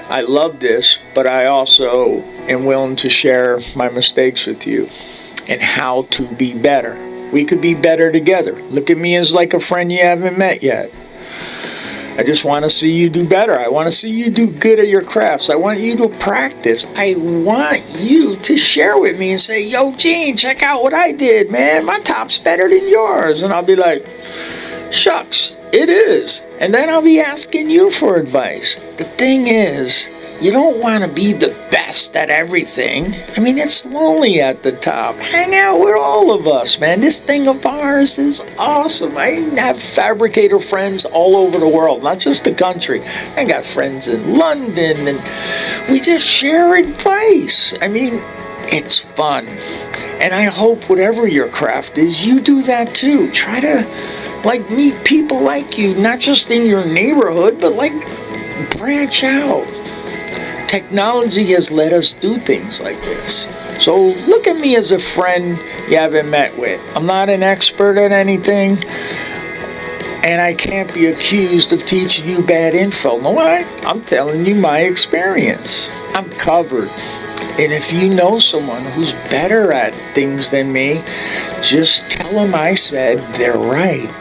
I love this, but I also am willing to share my mistakes with you and how to be better. We could be better together. Look at me as like a friend you haven't met yet. I just want to see you do better. I want to see you do good at your crafts. I want you to practice. I want you to share with me and say, yo, Gene, check out what I did, man. My top's better than yours. And I'll be like, shucks, it is. And then I'll be asking you for advice. The thing is, you don't want to be the best at everything. I mean, it's lonely at the top. Hang out with all of us, man. This thing of ours is awesome. I have fabricator friends all over the world, not just the country. I got friends in London, and we just share advice. I mean, it's fun. And I hope whatever your craft is, you do that too. Try to, meet people like you, not just in your neighborhood, but, branch out. Technology has let us do things like this. So look at me as a friend you haven't met with. I'm not an expert at anything, and I can't be accused of teaching you bad info. No, I'm telling you my experience. I'm covered. And if you know someone who's better at things than me, just tell them I said they're right.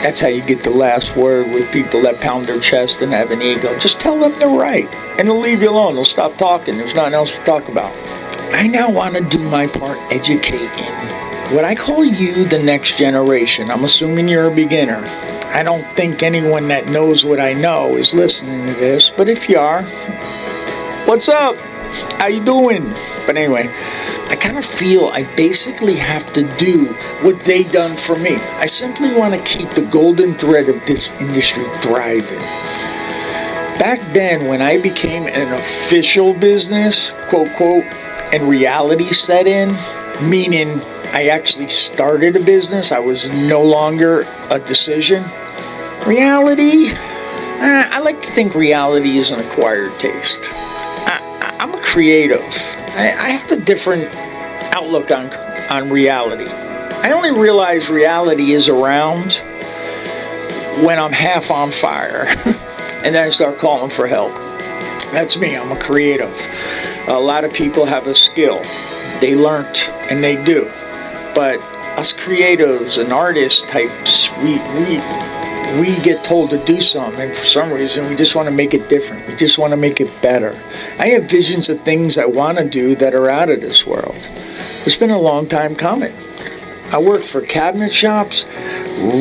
That's how you get the last word with people that pound their chest and have an ego. Just tell them they're right, and they'll leave you alone. They'll stop talking. There's nothing else to talk about. I now want to do my part educating what I call you the next generation. I'm assuming you're a beginner. I don't think anyone that knows what I know is listening to this, but if you are, what's up? How you doing? But anyway, I kind of feel I basically have to do what they done for me. I simply want to keep the golden thread of this industry thriving. Back then, when I became an official business, quote, quote, and reality set in, meaning I actually started a business, I was no longer a decision. Reality, I like to think reality is an acquired taste. I'm a creative. I have a different outlook on reality. I only realize reality is around when I'm half on fire, and then I start calling for help. That's me. I'm a creative. A lot of people have a skill. They learnt, and they do. But us creatives and artist types, we get told to do something, and for some reason we just want to make it different. We just want to make it better. I have visions of things I want to do that are out of this world. It's been a long time coming. I worked for cabinet shops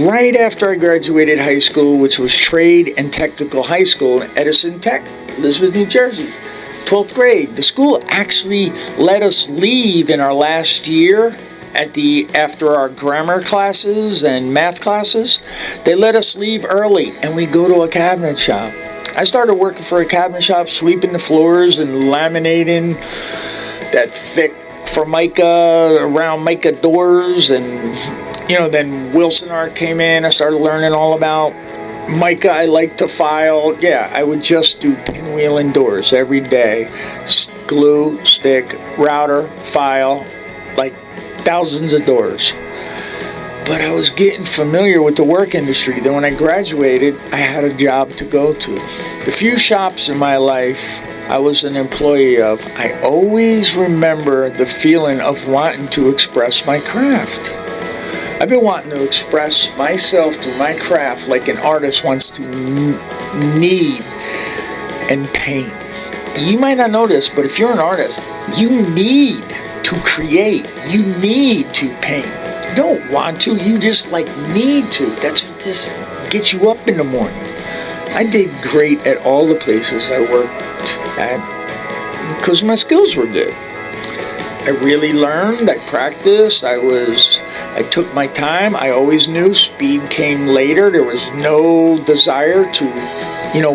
right after I graduated high school, which was Trade and Technical High School in Edison Tech, Elizabeth, New Jersey. 12th grade. The school actually let us leave in our last year after our grammar classes and math classes. They let us leave early and we go to a cabinet shop. I started working for a cabinet shop, sweeping the floors and laminating that thick formica around mica doors, and then Wilson Art came in. I started learning all about mica. I like to file. Yeah, I would just do pinwheeling doors every day. Glue, stick, router, file, thousands of doors. But I was getting familiar with the work industry. Then when I graduated, I had a job to go to. The few shops in my life I was an employee of, I always remember the feeling of wanting to express my craft. I've been wanting to express myself through my craft like an artist wants to knead and paint. You might not know this, but if you're an artist, you need to create. You need to paint. You don't want to, you just need to. That's what just gets you up in the morning. I did great at all the places I worked at because my skills were good. I really learned, I practiced, I took my time. I always knew speed came later. There was no desire to,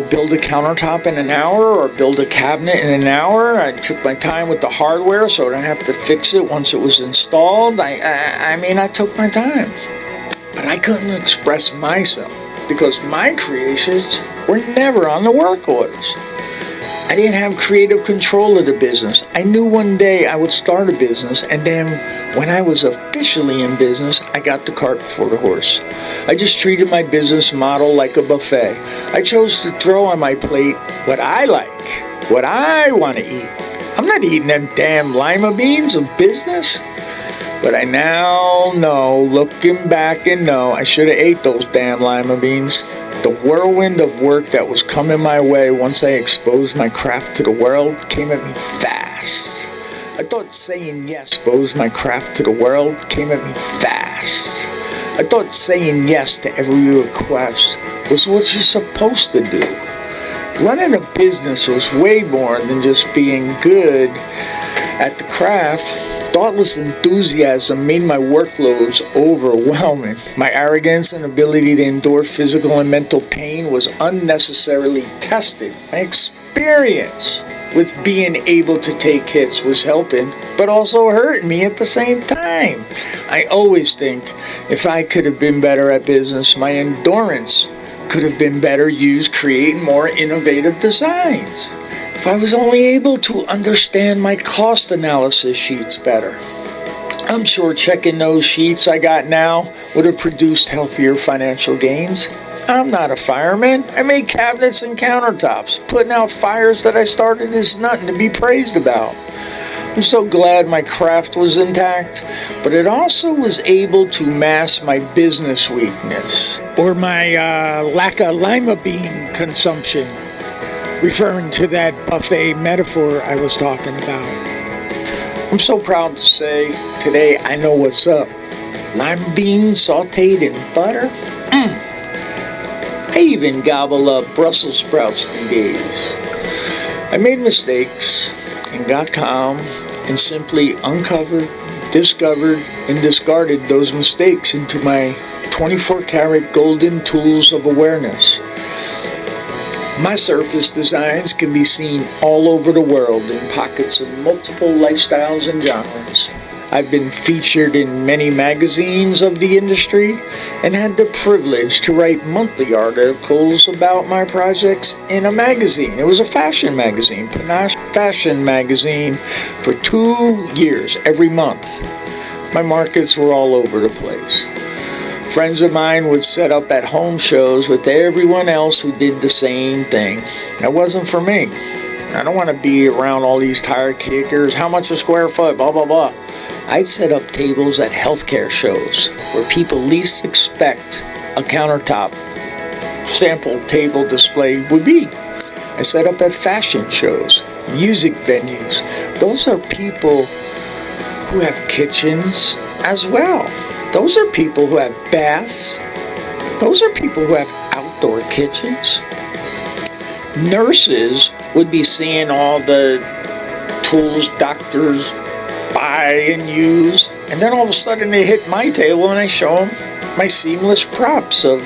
build a countertop in an hour or build a cabinet in an hour. I took my time with the hardware so I didn't have to fix it once it was installed. I took my time. But I couldn't express myself because my creations were never on the work orders. I didn't have creative control of the business. I knew one day I would start a business, and then when I was officially in business, I got the cart before the horse. I just treated my business model like a buffet. I chose to throw on my plate what I like, what I want to eat. I'm not eating them damn lima beans of business. But I now know, looking back and know, I should have ate those damn lima beans. The whirlwind of work that was coming my way once I exposed my craft to the world came at me fast. I thought saying yes exposed my craft to the world came at me fast. I thought saying yes to every request was what you're supposed to do. Running a business was way more than just being good at the craft. Thoughtless enthusiasm made my workloads overwhelming. My arrogance and ability to endure physical and mental pain was unnecessarily tested. My experience with being able to take hits was helping, but also hurting me at the same time. I always think if I could have been better at business, my endurance could have been better used creating more innovative designs. If I was only able to understand my cost analysis sheets better. I'm sure checking those sheets I got now would have produced healthier financial gains. I'm not a fireman. I make cabinets and countertops. Putting out fires that I started is nothing to be praised about. I'm so glad my craft was intact, but it also was able to mask my business weakness, or my lack of lima bean consumption, referring to that buffet metaphor I was talking about. I'm so proud to say today I know what's up. Lima beans sauteed in butter? I even gobble up Brussels sprouts these days. I made mistakes and got calm and simply uncovered, discovered, and discarded those mistakes into my 24-karat golden tools of awareness. My surface designs can be seen all over the world in pockets of multiple lifestyles and genres. I've been featured in many magazines of the industry and had the privilege to write monthly articles about my projects in a magazine. It was a fashion magazine, Panache Fashion Magazine, for 2 years, every month. My markets were all over the place. Friends of mine would set up at home shows with everyone else who did the same thing. That wasn't for me. I don't want to be around all these tire kickers. How much a square foot? Blah, blah, blah. I'd set up tables at healthcare shows where people least expect a countertop sample table display would be. I set up at fashion shows, music venues. Those are people who have kitchens as well. Those are people who have baths. Those are people who have outdoor kitchens. Nurses would be seeing all the tools doctors buy and use, and then all of a sudden they hit my table and I show them my seamless props of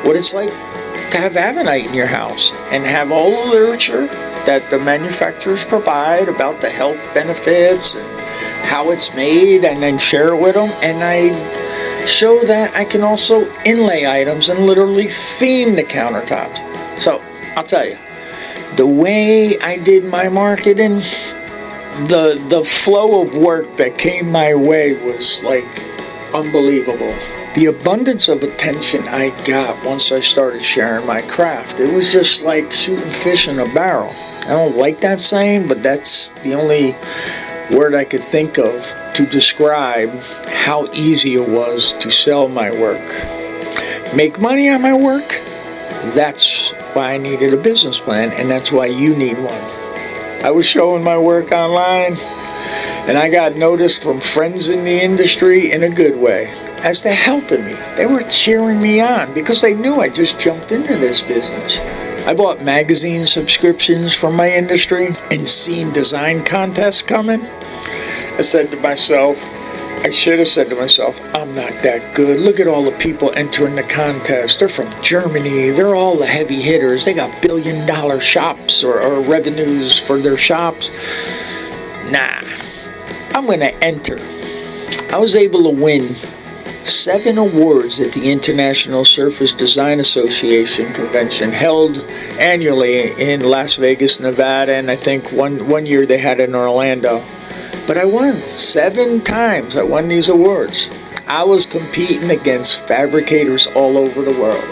what it's like to have Avenite in your house and have all the literature that the manufacturers provide about the health benefits and how it's made, and then share it with them. And I show that I can also inlay items and literally theme the countertops. So I'll tell you, the way I did my marketing, the flow of work that came my way was like unbelievable. The abundance of attention I got once I started sharing my craft, it was just like shooting fish in a barrel. I don't like that saying, but that's the only word I could think of to describe how easy it was to sell my work. Make money on my work? That's why I needed a business plan, and that's why you need one. I was showing my work online, and I got noticed from friends in the industry in a good way as they're helping me. They were cheering me on because they knew I just jumped into this business. I bought magazine subscriptions from my industry and seen design contests coming. I said to myself, I should have said to myself, I'm not that good. Look at all the people entering the contest. They're from Germany. They're all the heavy hitters. They got billion-dollar shops or revenues for their shops. Nah, I'm going to enter. I was able to win 7 awards at the International Surface Design Association convention held annually in Las Vegas, Nevada, and I think one year they had it in Orlando. But I won 7 times. I won these awards. I was competing against fabricators all over the world.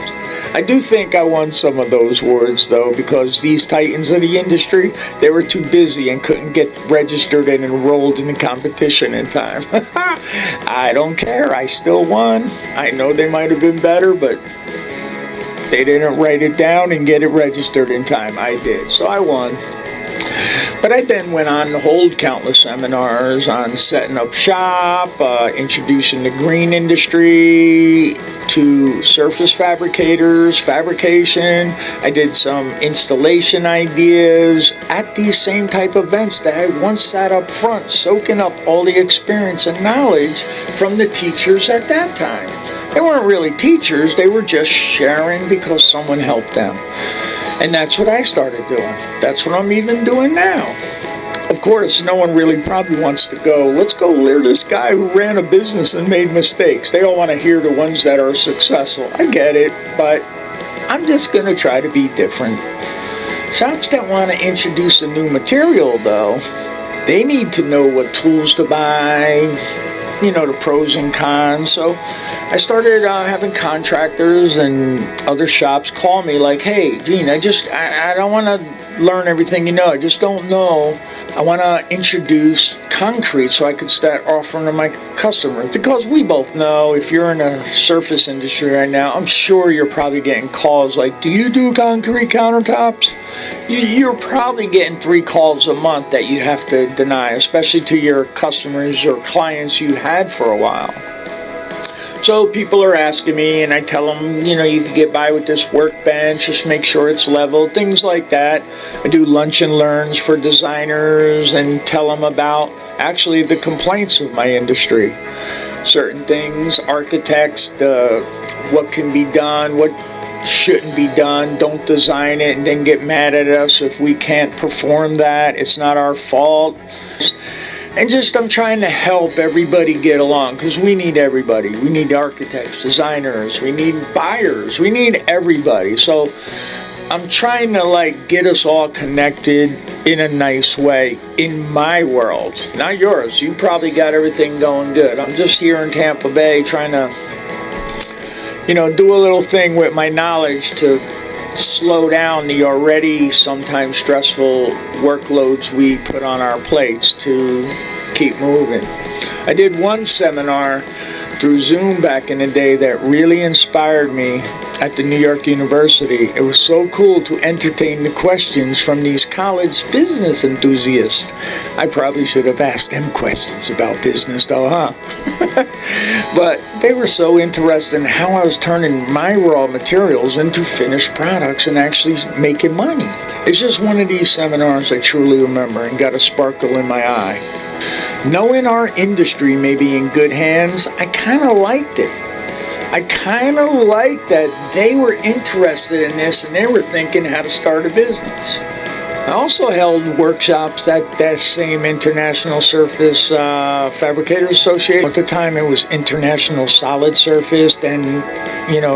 I do think I won some of those awards, though, because these titans of the industry, they were too busy and couldn't get registered and enrolled in the competition in time. I don't care. I still won. I know they might have been better, but they didn't write it down and get it registered in time. I did. So I won. But I then went on to hold countless seminars on setting up shop, introducing the green industry to surface fabricators, fabrication. I did some installation ideas at these same type of events that I once sat up front, soaking up all the experience and knowledge from the teachers at that time. They weren't really teachers, they were just sharing because someone helped them. And that's what I started doing. That's what I'm even doing now. Of course, no one really probably wants to go, let's go hear this guy who ran a business and made mistakes. They all want to hear the ones that are successful. I get it, but I'm just going to try to be different. Shops that want to introduce a new material, though, they need to know what tools to buy, the pros and cons. So I started having contractors and other shops call me like, hey, Gene, I don't want to learn everything I just don't know. I want to introduce concrete so I could start offering to my customers. Because we both know if you're in a surface industry right now, I'm sure you're probably getting calls like, do you do concrete countertops? You're probably getting 3 calls a month that you have to deny, especially to your customers or clients you had for a while. So people are asking me, and I tell them, you can get by with this workbench, just make sure it's level, things like that. I do lunch and learns for designers and tell them about actually the complaints of my industry. Certain things, architects, what can be done, what shouldn't be done. Don't design it and then get mad at us if we can't perform that. It's not our fault. And I'm trying to help everybody get along, because we need everybody. We need architects, designers, we need buyers, we need everybody. So I'm trying to get us all connected in a nice way in my world, not yours. You probably got everything going good. I'm just here in Tampa Bay trying to, do a little thing with my knowledge to slow down the already sometimes stressful workloads we put on our plates to keep moving. I did one seminar through Zoom back in the day that really inspired me at the New York University. It was so cool to entertain the questions from these college business enthusiasts. I probably should have asked them questions about business though, huh? But they were so interested in how I was turning my raw materials into finished products and actually making money. It's just one of these seminars I truly remember and got a sparkle in my eye. Knowing our industry may be in good hands, I kind of liked it. I kind of liked that they were interested in this and they were thinking how to start a business. I also held workshops at that same International Surface Fabricators Association. At the time it was International Solid Surface, then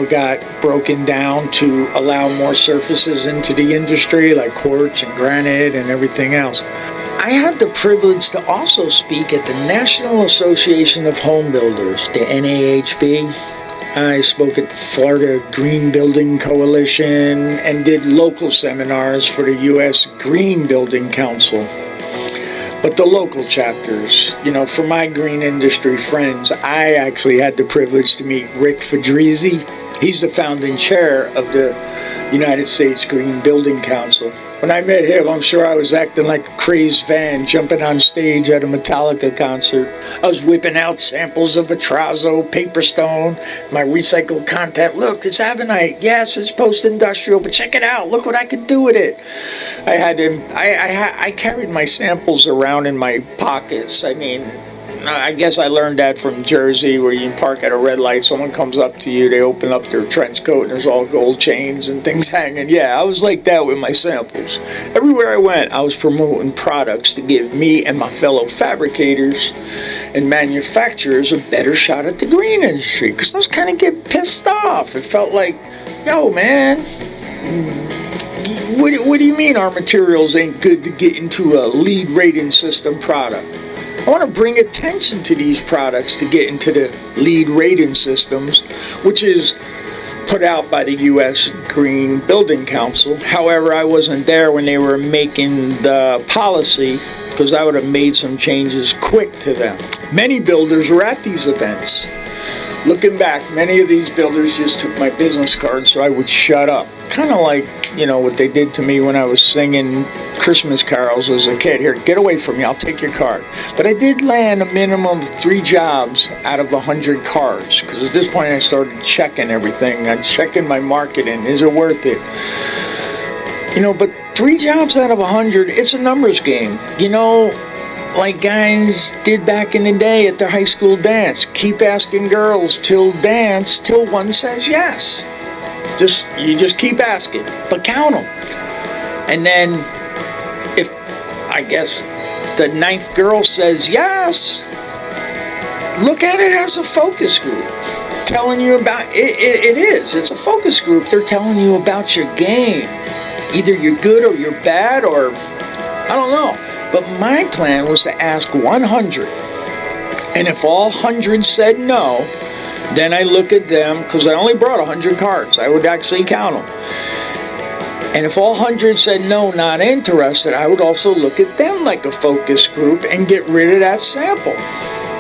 got broken down to allow more surfaces into the industry like quartz and granite and everything else. I had the privilege to also speak at the National Association of Home Builders, the NAHB. I spoke at the Florida Green Building Coalition and did local seminars for the U.S. Green Building Council. But the local chapters, for my green industry friends, I actually had the privilege to meet Rick Fedrizzi. He's the founding chair of the United States Green Building Council. When I met him, I'm sure I was acting like a crazed fan, jumping on stage at a Metallica concert. I was whipping out samples of Atrazo, Paperstone, my recycled content. Look, it's Avenite. Yes, it's post-industrial, but check it out. Look what I could do with it. I carried my samples around in my pockets. I guess I learned that from Jersey, where you park at a red light, someone comes up to you, they open up their trench coat, and there's all gold chains and things hanging. Yeah, I was like that with my samples. Everywhere I went, I was promoting products to give me and my fellow fabricators and manufacturers a better shot at the green industry. Because I was kind of getting pissed off. It felt like, yo, man, what do you mean our materials ain't good to get into a lead rating system product? I want to bring attention to these products to get into the lead rating systems, which is put out by the U.S. Green Building Council. However, I wasn't there when they were making the policy, because I would have made some changes quick to them. Many builders were at these events. Looking back, many of these builders just took my business card so I would shut up. Kind of like, what they did to me when I was singing Christmas carols as a kid. Here, get away from me, I'll take your card. But I did land a minimum of 3 jobs out of 100 cards, because at this point I started checking everything. I'm checking my marketing. Is it worth it? But 3 jobs out of 100, it's a numbers game. Like guys did back in the day at their high school dance. Keep asking girls till one says yes. You just keep asking, but count them. And then if, I guess, the 9th girl says yes, look at it as a focus group. Telling you about, it's a focus group. They're telling you about your game. Either you're good or you're bad, or I don't know. But my plan was to ask 100. And if all 100 said no, then I look at them, because I only brought 100 cards. I would actually count them. And if all 100 said no, not interested, I would also look at them like a focus group and get rid of that sample.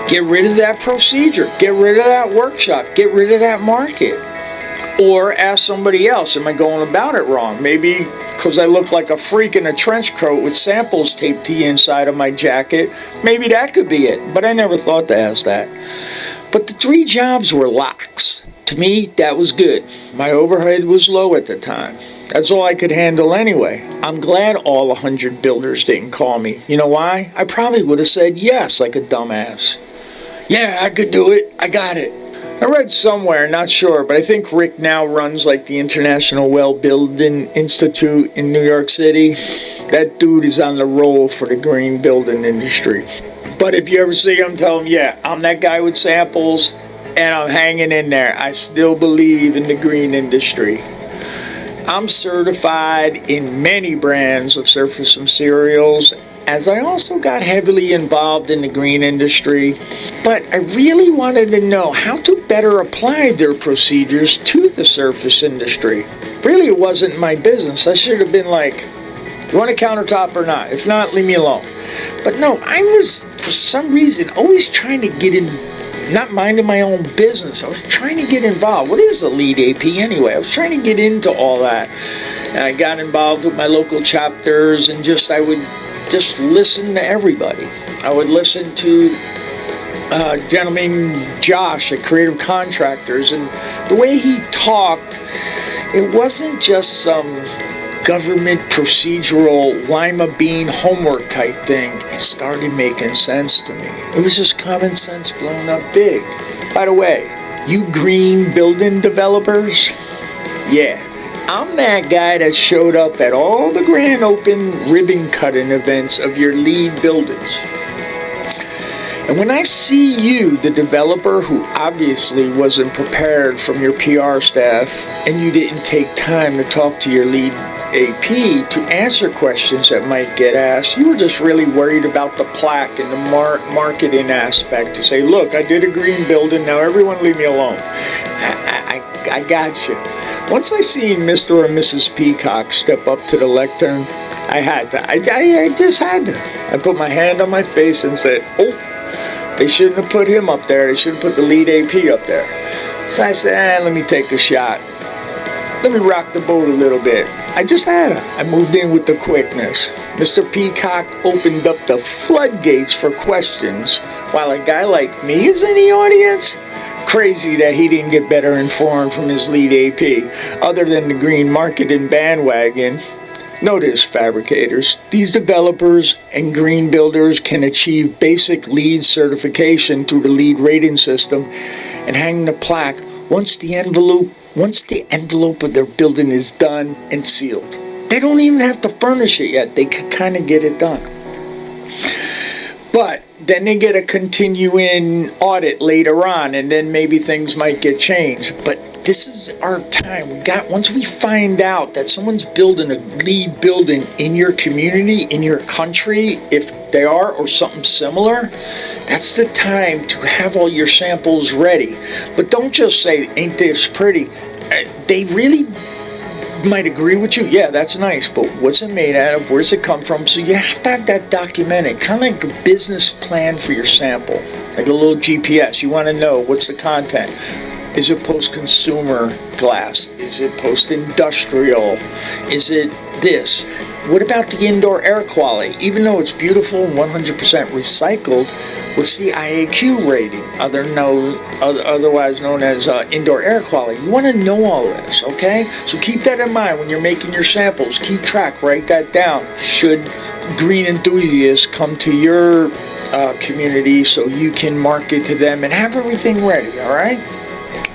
Get rid of that procedure. Get rid of that workshop. Get rid of that market. Or ask somebody else, am I going about it wrong? Maybe because I look like a freak in a trench coat with samples taped to the inside of my jacket. Maybe that could be it. But I never thought to ask that. But the 3 jobs were locks. To me, that was good. My overhead was low at the time. That's all I could handle anyway. I'm glad all 100 builders didn't call me. You know why? I probably would have said yes like a dumbass. Yeah, I could do it. I got it. I read somewhere, not sure, but I think Rick now runs like the International Well Building Institute in New York City. That dude is on the roll for the green building industry. But if you ever see him, tell him, yeah, I'm that guy with samples, and I'm hanging in there. I still believe in the green industry. I'm certified in many brands of surface materials, as I also got heavily involved in the green industry. But I really wanted to know how to better apply their procedures to the surface industry. Really, it wasn't my business. I should have been like, you want a countertop or not? If not, leave me alone. But no, I was, for some reason, always trying to get in, not minding my own business. I was trying to get involved. What is a lead AP anyway? I was trying to get into all that. And I got involved with my local chapters, and I would just listen to everybody. I would listen to gentleman Josh at Creative Contractors, and the way he talked, it wasn't just some government procedural lima bean homework type thing. It started making sense to me. It was just common sense blown up big. By the way, you green building developers, yeah, I'm that guy that showed up at all the grand open ribbon cutting events of your lead buildings. And when I see you, the developer who obviously wasn't prepared from your PR staff, and you didn't take time to talk to your lead AP to answer questions that might get asked, you were just really worried about the plaque and the marketing aspect to say, look, I did a green building, now everyone leave me alone. I got you. Once I seen Mr. or Mrs. Peacock step up to the lectern, I had to. I just had to. I put my hand on my face and said, oh, they shouldn't have put him up there. They should have put the lead AP up there. So I said, let me take a shot. Let me rock the boat a little bit. I just had to. I moved in with the quickness. Mr. Peacock opened up the floodgates for questions, while a guy like me is in the audience. Crazy that he didn't get better informed from his lead AP, other than the green marketing bandwagon. Notice, fabricators, these developers and green builders can achieve basic LEED certification through the LEED rating system and hang the plaque once the envelope of their building is done and sealed. They don't even have to furnish it yet. They can kind of get it done. But then they get a continuing audit later on, and then maybe things might get changed. But this is our time. Once we find out that someone's building a LEED building in your community, in your country, if they are, or something similar, that's the time to have all your samples ready. But don't just say, ain't this pretty? They really might agree with you. Yeah, that's nice, but what's it made out of? Where's it come from? So you have to have that documented, kind of like a business plan for your sample, like a little GPS. You want to know what's the content. Is it post-consumer glass? Is it post-industrial? Is it this? What about the indoor air quality? Even though it's beautiful and 100% recycled, what's the IAQ rating? Otherwise known as indoor air quality. You want to know all this, okay? So keep that in mind when you're making your samples. Keep track, write that down. Should green enthusiasts come to your community so you can market to them and have everything ready, all right?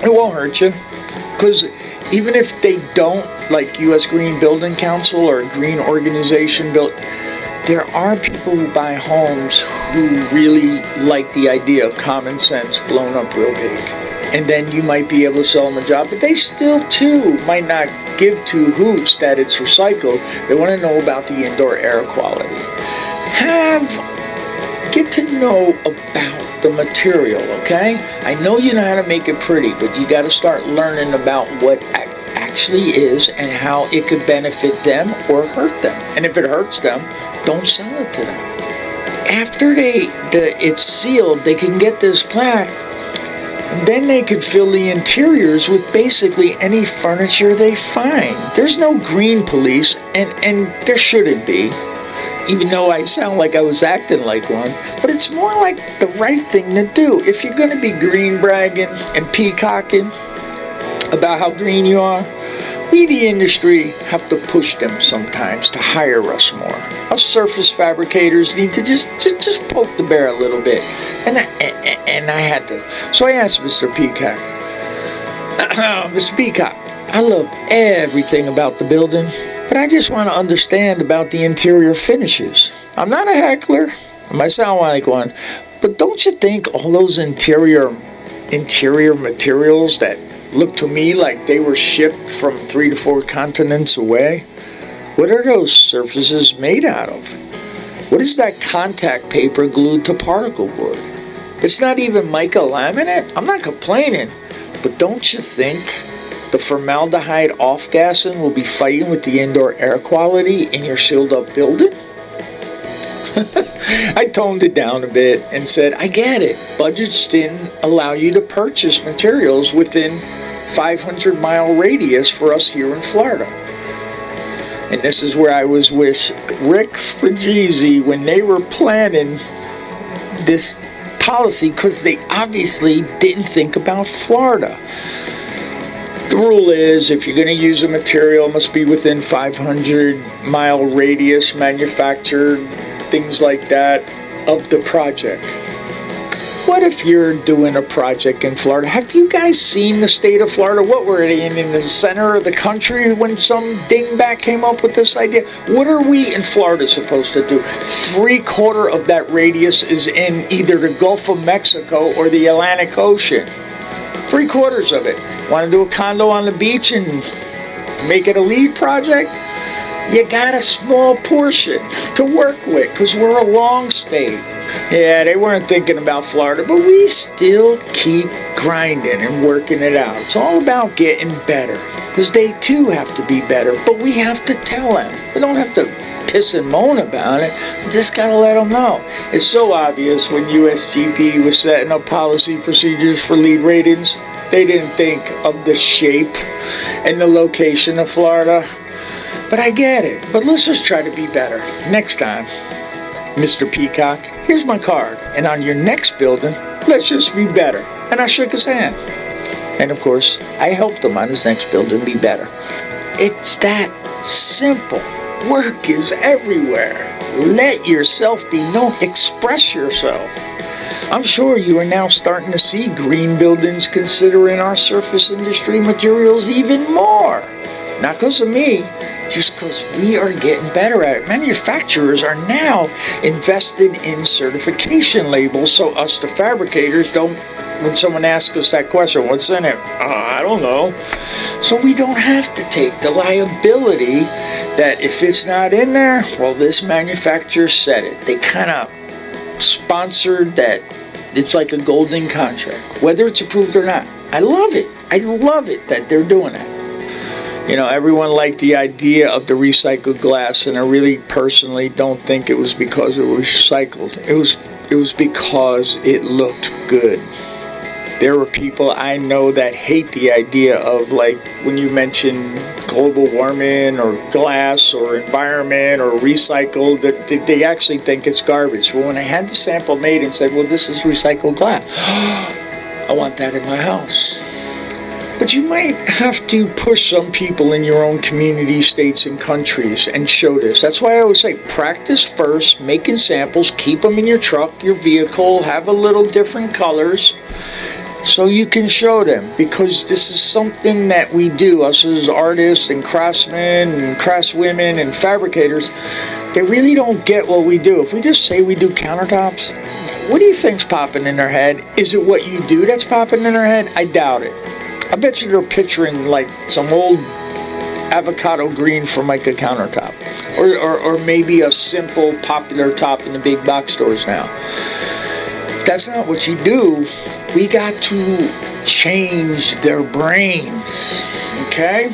It won't hurt you, because even if they don't, like U.S. Green Building Council or a green organization there are people who buy homes who really like the idea of common sense blown up real big. And then you might be able to sell them a job, but they still, too, might not give two hoots that it's recycled. They want to know about the indoor air quality. Get to know about the material, okay? I know you know how to make it pretty, but you got to start learning about what actually is and how it could benefit them or hurt them. And if it hurts them, don't sell it to them. After it's sealed, they can get this plaque, and then they could fill the interiors with basically any furniture they find. There's no green police, and there shouldn't be. Even though I sound like I was acting like one, but it's more like the right thing to do. If you're going to be green bragging and peacocking about how green you are, we, the industry, have to push them sometimes to hire us more. Us surface fabricators need to just poke the bear a little bit. And I had to. So I asked Mr. Peacock, Mr. Peacock, I love everything about the building, but I just want to understand about the interior finishes. I'm not a heckler. I might sound like one. But don't you think all those interior materials that look to me like they were shipped from 3 to 4 continents away? What are those surfaces made out of? What is that contact paper glued to particle board? It's not even mica laminate? I'm not complaining. But don't you think the formaldehyde off-gassing will be fighting with the indoor air quality in your sealed-up building? I toned it down a bit and said, I get it. Budgets didn't allow you to purchase materials within 500-mile radius for us here in Florida. And this is where I was with Rick Frigisi when they were planning this policy, because they obviously didn't think about Florida. The rule is, if you're going to use a material, it must be within 500-mile radius, manufactured, things like that, of the project. What if you're doing a project in Florida? Have you guys seen the state of Florida? What were they in the center of the country when some dingbat came up with this idea? What are we in Florida supposed to do? 3/4 of that radius is in either the Gulf of Mexico or the Atlantic Ocean. 3/4 of it. Want to do a condo on the beach and make it a LEED project? You got a small portion to work with, because we're a long state. Yeah, they weren't thinking about Florida, but we still keep grinding and working it out. It's all about getting better, because they too have to be better, but we have to tell them. We don't have to piss and moan about it. We just got to let them know. It's so obvious when USGP was setting up policy procedures for LEED ratings, they didn't think of the shape and the location of Florida. But I get it. But let's just try to be better. Next time, Mr. Peacock, here's my card. And on your next building, let's just be better. And I shook his hand. And of course, I helped him on his next building be better. It's that simple. Work is everywhere. Let yourself be known. Express yourself. I'm sure you are now starting to see green buildings considering our surface industry materials even more. Not because of me, just because we are getting better at it. Manufacturers are now invested in certification labels, so us, the fabricators, don't, when someone asks us that question, what's in it? I don't know. So we don't have to take the liability that if it's not in there, well, this manufacturer said it. They kind of sponsored that. It's like a golden contract, whether it's approved or not. I love it. I love it that they're doing that. You know, everyone liked the idea of the recycled glass, and I really personally don't think it was because it was recycled. It was because it looked good. There were people I know that hate the idea of, like, when you mention global warming or glass or environment or recycled, that they actually think it's garbage. Well, when I had the sample made and said, well, this is recycled glass, I want that in my house. But you might have to push some people in your own community, states, and countries and show this. That's why I always say practice first, making samples, keep them in your truck, your vehicle, have a little different colors so you can show them. Because this is something that we do, us as artists and craftsmen and craftswomen and fabricators. They really don't get what we do. If we just say we do countertops, what do you think's popping in their head? Is it what you do that's popping in their head? I doubt it. I bet you they're picturing like some old avocado green from like a countertop, or maybe a simple popular top in the big box stores now. If that's not what you do, we got to change their brains, okay?